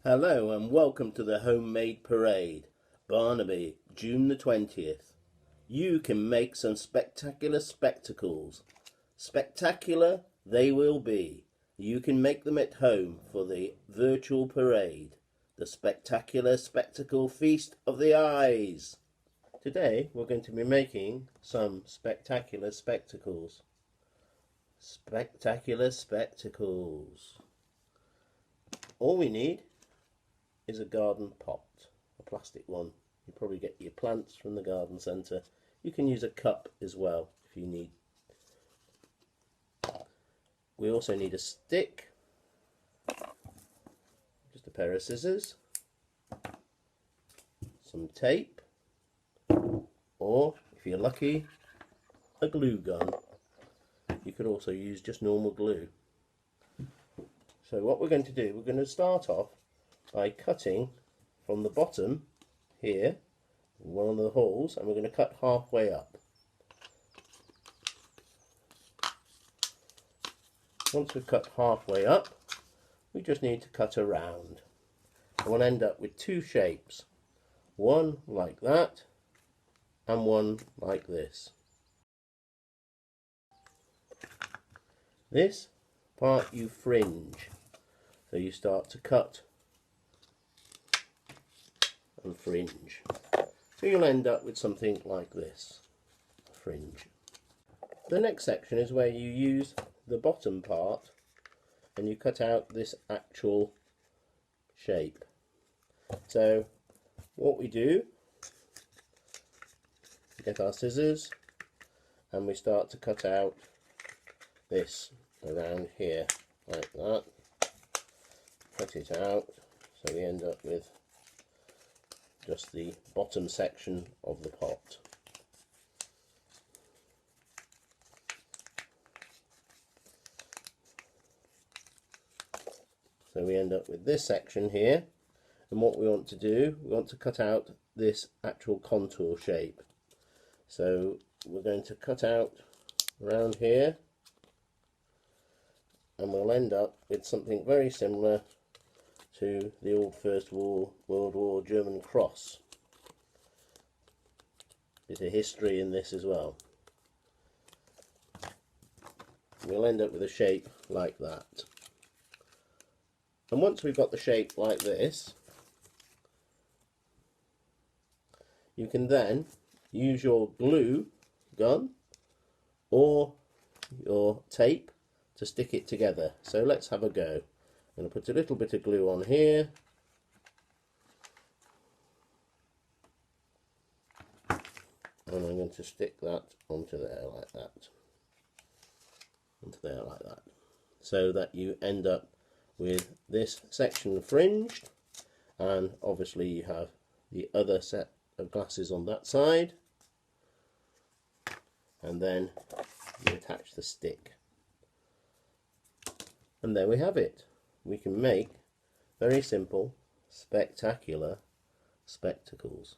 Hello and welcome to the Homemade Parade. Barnaby, June the 20th. You can make some spectacular spectacles. Spectacular they will be. You can make them at home for the virtual parade. The spectacular spectacle feast of the eyes. Today we're going to be making some spectacular spectacles. Spectacular spectacles. All we need is a garden pot, a plastic one. You probably get your plants from the garden centre. You can use a cup as well if you need. We also need a stick, just a pair of scissors, some tape, or if you're lucky, a glue gun. You could also use just normal glue. So what we're going to do, we're going to start off by cutting from the bottom here, one of the holes, and we're going to cut halfway up. Once we've cut halfway up, we just need to cut around. And we'll end up with two shapes, one like that and one like this. This part you fringe, so you start to cut and fringe. So you'll end up with something like this, a fringe. The next section is where you use the bottom part and you cut out this actual shape. So what we do, we get our scissors and we start to cut out this around here like that. Cut it out so we end up with just the bottom section of the pot. So we end up with this section here, and what we want to do, we want to cut out this actual contour shape. So we're going to cut out around here, and we'll end up with something very similar to the old First World War German cross. Bit of history in this as well. We'll end up with a shape like that. And once we've got the shape like this, you can then use your glue gun or your tape to stick it together. So let's have a go. I'm going to put a little bit of glue on here, and I'm going to stick that onto there like that, onto there like that, so that you end up with this section fringed, and obviously you have the other set of glasses on that side, and then you attach the stick, and there we have it. We can make very simple, spectacular spectacles.